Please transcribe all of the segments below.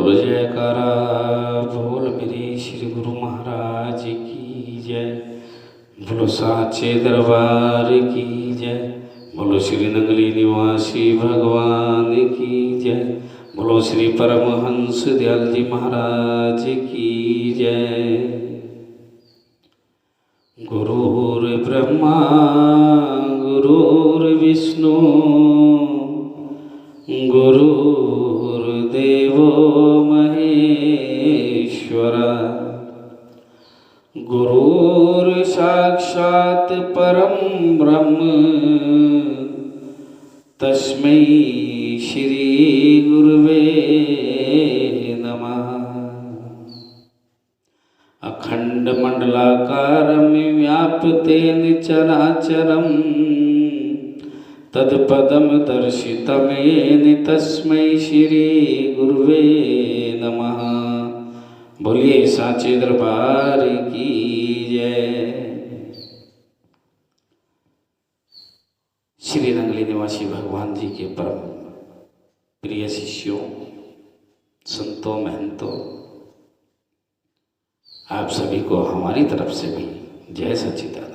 बोलो जयकारा बोल मेरे श्री गुरु महाराज की जय। बोलो साचे दरबार की जय। बोलो श्री नंगली निवासी भगवान की जय। बोलो श्री परमहंस दयाल जी महाराज की जय। गुरुर्ब्रह्मा गुरुर्विष्णु गुरुर्देवो महेश्वरा गुरुर्साक्षात् परं ब्रह्म तस्मै श्री गुरुवे नमः। अखंडमंडलाकारं व्याप्तेन चराचरं तत्पदं दर्शितं येन तस्मै श्री गुरुवे नमः। बोलिए साचे दरबार की जय। श्री नंगली निवासी भगवान जी के परम प्रिय शिष्यों, संतों, महंतों, आप सभी को हमारी तरफ से भी जय सच्चिदानंद।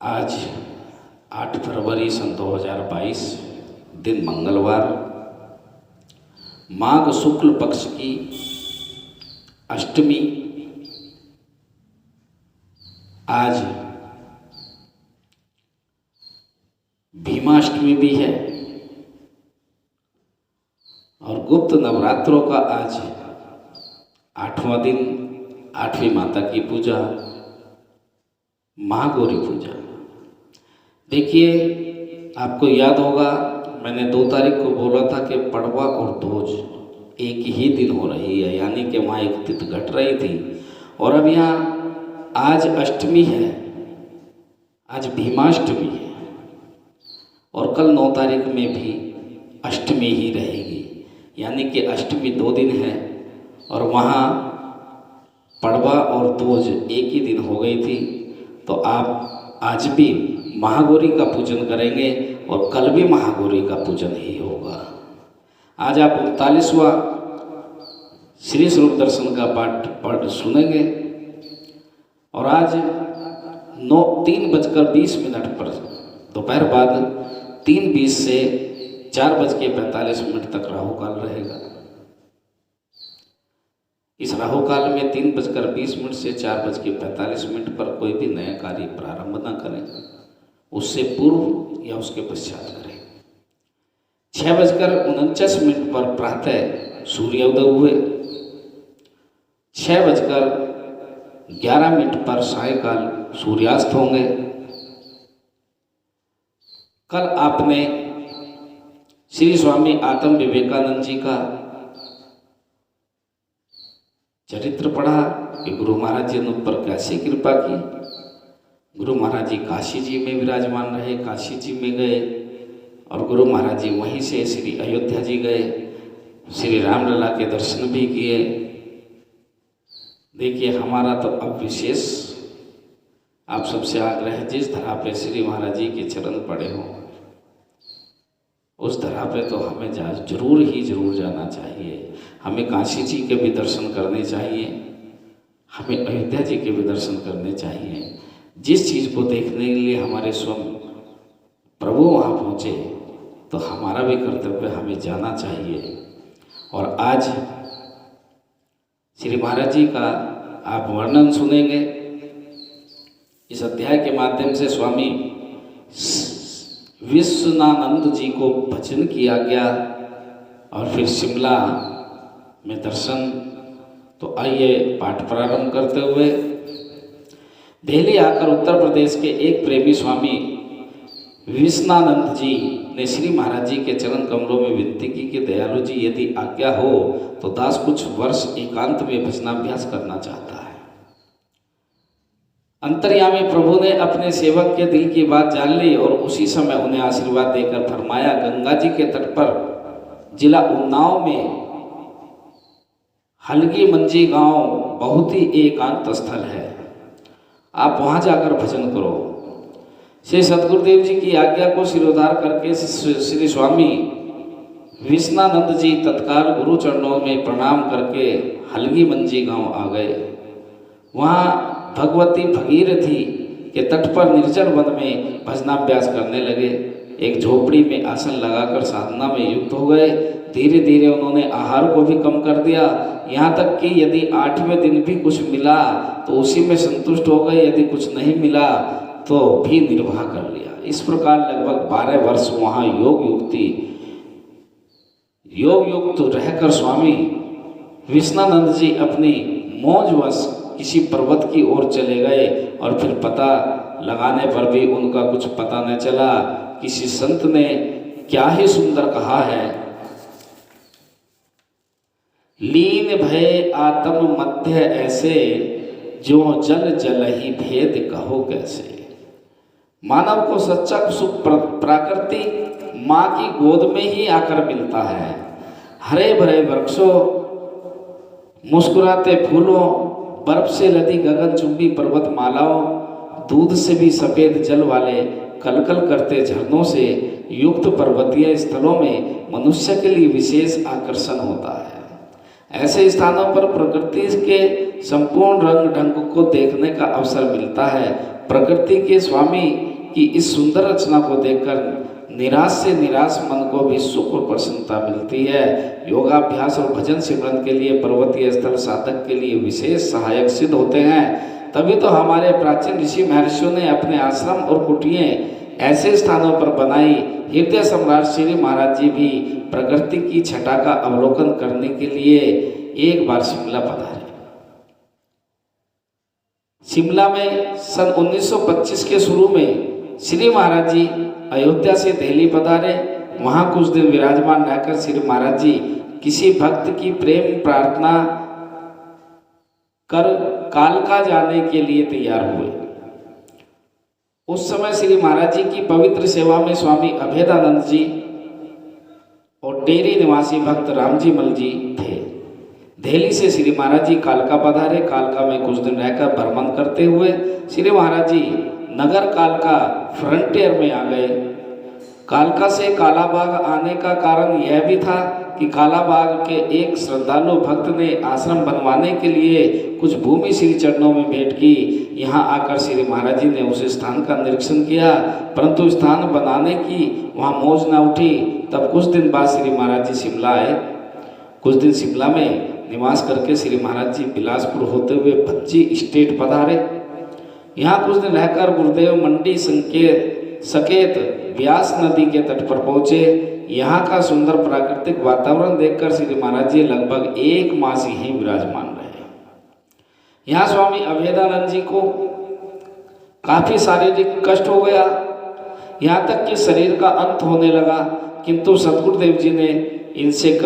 आज 8 फरवरी सन 2022 दिन मंगलवार, माघ शुक्ल पक्ष की अष्टमी। आज भीमाष्टमी भी है और गुप्त नवरात्रों का आज 8वां दिन, 8वीं माता की पूजा, महागौरी पूजा। देखिए, आपको याद होगा मैंने 2 तारीख को बोला था कि पड़वा और दोज एक ही दिन हो रही है, यानी कि वहाँ एक तिथि घट रही थी और अब यहाँ आज अष्टमी है, आज भीमाष्टमी है और कल 9 तारीख में भी अष्टमी ही रहेगी, यानी कि अष्टमी 2 दिन है और वहाँ पड़वा और दोज एक ही दिन हो गई थी। तो आप आज भी महागौरी का पूजन करेंगे और कल भी महागौरी का पूजन ही होगा। आज आप 39वां श्री स्वरूप दर्शन का पाठ सुनेंगे और आज 3:20 पर दोपहर बाद 3:20 से 4:45 तक राहु काल रहेगा। इस राहु काल में 3:20 से 4:45 पर कोई भी नया कार्य प्रारंभ न करें, उससे पूर्व या उसके पश्चात करें। 6:49 पर प्रातः सूर्योदय हुए, 6:11 पर सायकाल सूर्यास्त होंगे। कल आपने श्री स्वामी आत्म विवेकानंद जी का चरित्र पढ़ा कि गुरु महाराज जी ने उन पर कैसी कृपा की। गुरु महाराज जी काशी जी में विराजमान रहे, काशी जी में गए और गुरु महाराज जी वहीं से श्री अयोध्या जी गए, श्री रामलला के दर्शन भी किए। देखिए, हमारा तो अब विशेष आप सबसे आग्रह है, जिस धरा पे श्री महाराज जी के चरण पड़े हों उस धरा पे तो हमें जरूर जाना चाहिए। हमें काशी जी के भी दर्शन करने चाहिए, हमें अयोध्या जी के भी दर्शन करने चाहिए। जिस चीज़ को देखने के लिए हमारे स्वयं प्रभु वहाँ पहुँचे तो हमारा भी कर्तव्य हमें जाना चाहिए। और आज श्री महाराज जी का आप वर्णन सुनेंगे। इस अध्याय के माध्यम से स्वामी विश्वनानंद जी को भजन किया गया और फिर शिमला में दर्शन। तो आइए पाठ प्रारंभ करते हुए। दिल्ली आकर उत्तर प्रदेश के एक प्रेमी स्वामी विश्वनानंद जी ने श्री महाराज जी के चरण कमलों में विनती की कि दयालु जी, यदि आज्ञा हो तो दास कुछ वर्ष एकांत में भजनाभ्यास करना चाहता है। अंतर्यामी प्रभु ने अपने सेवक के दिल की बात जान ली और उसी समय उन्हें आशीर्वाद देकर फरमाया, गंगा जी के तट पर जिला उन्नाव में हलगी मंजी गांव बहुत ही एकांत स्थल है, आप वहां जाकर भजन करो। श्री सद्गुरुदेव जी की आज्ञा को सिरोधार करके श्री स्वामी विश्वनानंद जी तत्काल गुरु चरणों में प्रणाम करके हलगी मंजी गांव आ गए। वहाँ भगवती भगीरथी के तट पर निर्जल वन में भजनाभ्यास करने लगे। एक झोपड़ी में आसन लगाकर साधना में युक्त हो गए। धीरे धीरे उन्होंने आहार को भी कम कर दिया, यहाँ तक कि यदि 8वें दिन भी कुछ मिला तो उसी में संतुष्ट हो गए, यदि कुछ नहीं मिला तो भी निर्वाह कर लिया। इस प्रकार लगभग 12 वर्ष वहाँ योग युक्त रहकर स्वामी विश्वनानंद जी अपनी मौजवश किसी पर्वत की ओर चले गए और फिर पता लगाने पर भी उनका कुछ पता न चला। किसी संत ने क्या ही सुंदर कहा है, लीन भय आत्म मध्य ऐसे, जो जल जल ही भेद कहो कैसे। मानव को सच्चा सुख प्रकृति माँ की गोद में ही आकर मिलता है। हरे भरे वृक्षों, मुस्कुराते फूलों, बर्फ से लदी गगनचुंबी पर्वतमालाओं, दूध से भी सफेद जल वाले कलकल करते झरनों से युक्त पर्वतीय स्थलों में मनुष्य के लिए विशेष आकर्षण होता है। ऐसे स्थानों पर प्रकृति के संपूर्ण रंग ढंग को देखने का अवसर मिलता है। प्रकृति के स्वामी की इस सुंदर रचना को देखकर निराश से निराश मन को भी सुख और प्रसन्नता मिलती है। योगाभ्यास और भजन सिमरन के लिए पर्वतीय स्थल साधक के लिए विशेष सहायक सिद्ध होते हैं। तभी तो हमारे प्राचीन ऋषि महर्षियों ने अपने आश्रम और कुटियां ऐसे स्थानों पर बनाई। हृदय सम्राट श्री महाराज जी भी प्रकृति की छटा का अवलोकन करने के लिए एक बार शिमला पधारे। शिमला में सन 1925 के शुरू में श्री महाराज जी अयोध्या से दिल्ली पधारे। वहाँ कुछ दिन विराजमान रहकर श्री महाराज जी किसी भक्त की प्रेम प्रार्थना कर कालका जाने के लिए तैयार हुए। उस समय श्री महाराज जी की पवित्र सेवा में स्वामी अभेदानंद जी और टेरी निवासी भक्त रामजी मल जी थे। दिल्ली से श्री महाराज जी कालका पधारे। कालका में कुछ दिन रहकर भ्रमण करते हुए श्री महाराज जी नगर कालका फ्रंटियर में आ गए। कालका से कालाबाग आने का कारण यह भी था कि कालाबाग के एक श्रद्धालु भक्त ने आश्रम बनवाने के लिए कुछ भूमि श्री चरणों में भेंट की। यहाँ आकर श्री महाराज जी ने उस स्थान का निरीक्षण किया, परंतु स्थान बनाने की वहाँ मौज न उठी। तब कुछ दिन बाद श्री महाराज जी शिमला आए। कुछ दिन शिमला में निवास करके श्री महाराज जी बिलासपुर होते हुए भज्जी स्टेट पधारे। यहाँ कुछ दिन रहकर गुरुदेव मंडी सकेत व्यास नदी के तट पर पहुँचे। यहाँ का सुंदर प्राकृतिक वातावरण देखकर श्री महाराज जी लगभग 1 मास यहीं विराजमान रहे। यहाँ स्वामी अभेदानंद जी को काफी शारीरिक कष्ट हो गया, यहाँ तक कि शरीर का अंत होने लगा। किंतु सद्गुरुदेव जी ने इनसे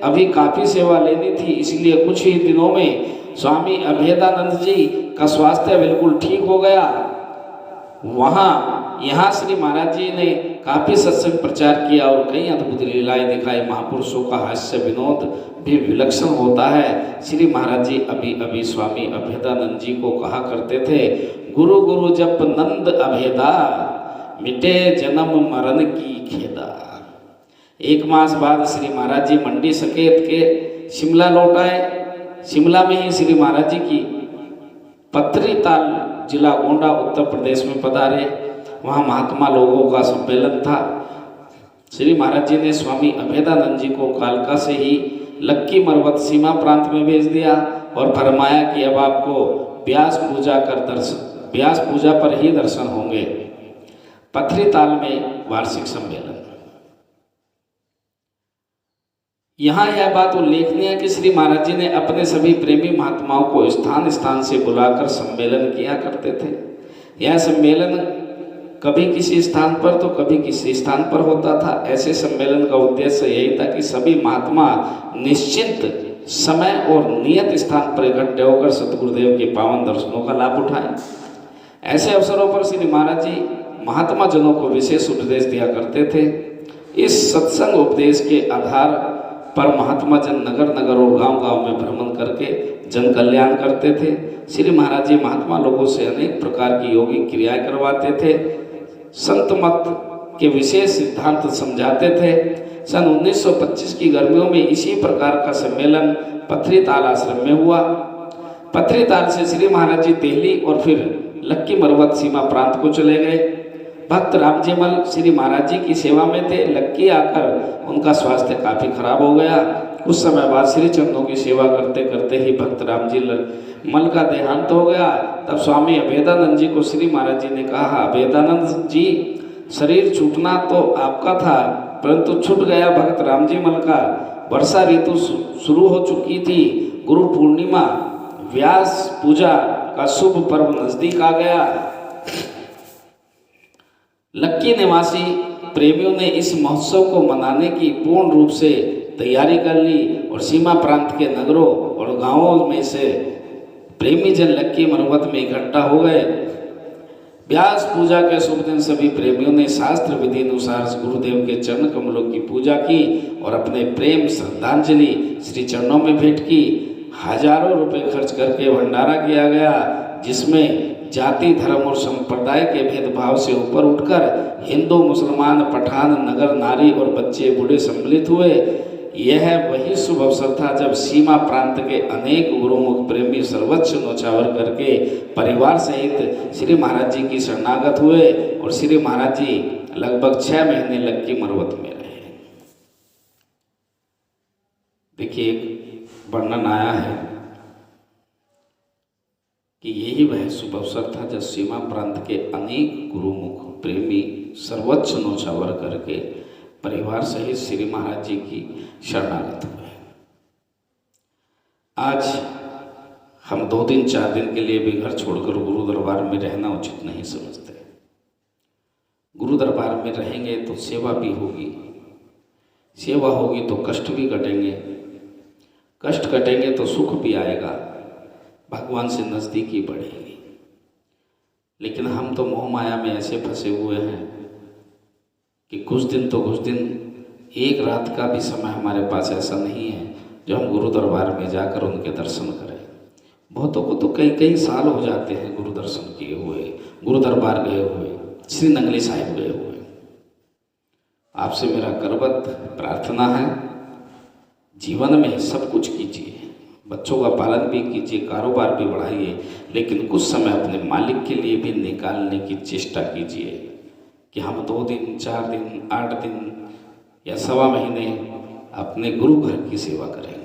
अभी काफी सेवा लेनी थी, इसलिए कुछ ही दिनों में स्वामी अभेदानंद जी का स्वास्थ्य बिल्कुल ठीक हो गया। यहाँ श्री महाराज जी ने काफी सत्संग प्रचार किया और कई अद्भुत लीलाएं दिखाई। महापुरुषों का हास्य विनोद भी विलक्षण होता है। श्री महाराज जी अभी स्वामी अभेदानंद जी को कहा करते थे, गुरु गुरु जप नंद अभेदा, मिटे जन्म मरण की खेदा। 1 मास बाद श्री महाराज जी मंडी सकेत के शिमला लौट आए। शिमला में ही श्री महाराज जी की पत्रीताल जिला गोंडा उत्तर प्रदेश में पधारे। वहाँ महात्मा लोगों का सम्मेलन था। श्री महाराज जी ने स्वामी अभेदानंद जी को कालका से ही लक्की मरवत सीमा प्रांत में भेज दिया और फरमाया कि अब आपको व्यास पूजा पर ही दर्शन होंगे। पत्रीताल में वार्षिक सम्मेलन। यहाँ यह बात उल्लेखनीय है कि श्री महाराज जी ने अपने सभी प्रेमी महात्माओं को स्थान स्थान से बुलाकर सम्मेलन किया करते थे। यह सम्मेलन कभी किसी स्थान पर तो कभी किसी स्थान पर होता था। ऐसे सम्मेलन का उद्देश्य यही था कि सभी महात्मा निश्चित समय और नियत स्थान पर इकट्ठे होकर सतगुरुदेव के पावन दर्शनों का लाभ उठाएं। ऐसे अवसरों पर श्री महाराज जी महात्मा जनों को विशेष उपदेश दिया करते थे। इस सत्संग उपदेश के आधार पर महात्मा जन नगर नगर और गांव गांव में भ्रमण करके जन कल्याण करते थे। श्री महाराज जी महात्मा लोगों से अनेक प्रकार की योगिक क्रियाएं करवाते थे, संत मत के विशेष सिद्धांत समझाते थे। सन 1925 की गर्मियों में इसी प्रकार का सम्मेलन पथरीताल आश्रम में हुआ। पथरीताल से श्री महाराज जी दिल्ली और फिर लक्की मरवत सीमा प्रांत को चले गए। भक्त रामजीमल श्री महाराज जी की सेवा में थे। लक्की आकर उनका स्वास्थ्य काफी खराब हो गया। कुछ समय बाद श्री चरणों की सेवा करते करते ही भक्त रामजी मल का देहांत हो गया। तब स्वामी अभेदानंद जी को श्री महाराज जी ने कहा, अभेदानंद जी, शरीर छूटना तो आपका था, परंतु छूट गया भक्त रामजी मल का। वर्षा ऋतु शुरू हो चुकी थी। गुरु पूर्णिमा व्यास पूजा का शुभ पर्व नजदीक आ गया। लक्की निवासी प्रेमियों ने इस महोत्सव को मनाने की पूर्ण रूप से तैयारी कर ली और सीमा प्रांत के नगरों और गांवों में से प्रेमी जन लक्की मरवत में इकट्ठा हो गए। व्यास पूजा के शुभ दिन सभी प्रेमियों ने शास्त्र विधि अनुसार गुरुदेव के चरण कमलों की पूजा की और अपने प्रेम श्रद्धांजलि श्री चरणों में भेंट की। हजारों रुपए खर्च करके भंडारा किया गया, जिसमें जाति धर्म और संप्रदाय के भेदभाव से ऊपर उठकर हिंदू मुसलमान पठान नगर नारी और बच्चे बूढ़े सम्मिलित हुए। यह वही शुभ अवसर था जब सीमा प्रांत के अनेक गुरुमुख प्रेमी सर्वोच्च नौछावर करके परिवार सहित श्री महाराज जी की शरणागत हुए और श्री महाराज जी लगभग 6 महीने लक्की मरवत में रहे। देखिए, एक वर्णन आया है कि यही वह शुभ अवसर था जब सीमा प्रांत के अनेक गुरुमुख प्रेमी सर्वोच्च नौछावर करके परिवार सहित श्री महाराज जी की शरणागत हुए। आज हम 2 दिन 4 दिन के लिए भी घर छोड़कर गुरु दरबार में रहना उचित नहीं समझते। गुरु दरबार में रहेंगे तो सेवा भी होगी, सेवा होगी तो कष्ट भी कटेंगे, कष्ट कटेंगे तो सुख भी आएगा, भगवान से नज़दीकी बढ़ेगी। लेकिन हम तो मोह माया में ऐसे फंसे हुए हैं कि कुछ दिन तो कुछ दिन, एक रात का भी समय हमारे पास ऐसा नहीं है जो हम गुरु दरबार में जाकर उनके दर्शन करें। बहुतों को तो कई कई साल हो जाते हैं गुरु दर्शन किए हुए, गुरु दरबार गए हुए, श्री नंगली साहिब गए हुए। आपसे मेरा करबद्ध प्रार्थना है, जीवन में सब कुछ कीजिए, बच्चों का पालन भी कीजिए, कारोबार भी बढ़ाइए, लेकिन कुछ समय अपने मालिक के लिए भी निकालने की चेष्टा कीजिए कि हम 2 दिन 4 दिन 8 दिन या सवा महीने अपने गुरु घर की सेवा करेंगे।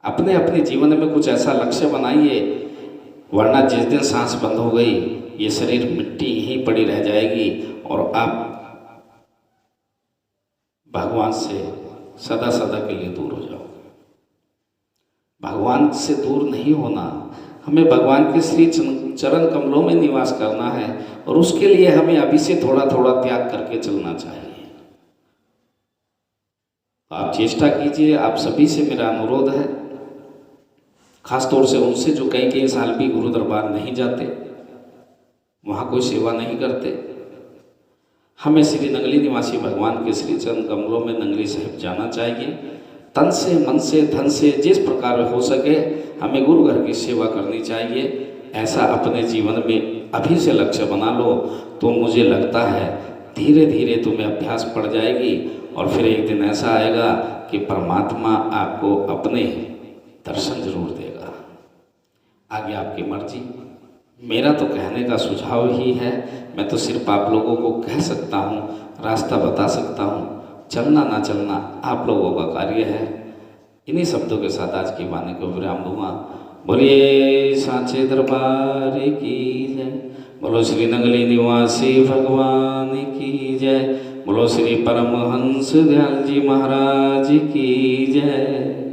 अपने अपने जीवन में कुछ ऐसा लक्ष्य बनाइए, वरना जिस दिन सांस बंद हो गई ये शरीर मिट्टी यहीं पड़ी रह जाएगी और आप भगवान से सदा सदा के लिए दूर हो जाओगे। भगवान से दूर नहीं होना, हमें भगवान के श्री चरण कमलों में निवास करना है और उसके लिए हमें अभी से थोड़ा थोड़ा त्याग करके चलना चाहिए। आप चेष्टा कीजिए। आप सभी से मेरा अनुरोध है, खास तौर से उनसे जो कई कई साल भी गुरु दरबार नहीं जाते, वहाँ कोई सेवा नहीं करते, हमें श्री नंगली निवासी भगवान के श्री चरण कमलों में नंगली साहिब जाना चाहिए। तन से मन से धन से जिस प्रकार हो सके हमें गुरु घर की सेवा करनी चाहिए। ऐसा अपने जीवन में अभी से लक्ष्य बना लो तो मुझे लगता है धीरे धीरे तुम्हें अभ्यास पड़ जाएगी और फिर एक दिन ऐसा आएगा कि परमात्मा आपको अपने दर्शन जरूर देगा। आगे आपकी मर्जी। मेरा तो कहने का सुझाव ही है, मैं तो सिर्फ आप लोगों को कह सकता हूँ, रास्ता बता सकता हूँ, चलना ना चलना आप लोगों का कार्य है। इन्हीं शब्दों के साथ आज की वाणी को विराम दूंगा। बोलिए सांचे दरबार की जय, बोलो श्री नंगली निवासी भगवान की जय, बोलो श्री परमहंस दयाल जी महाराज की जय।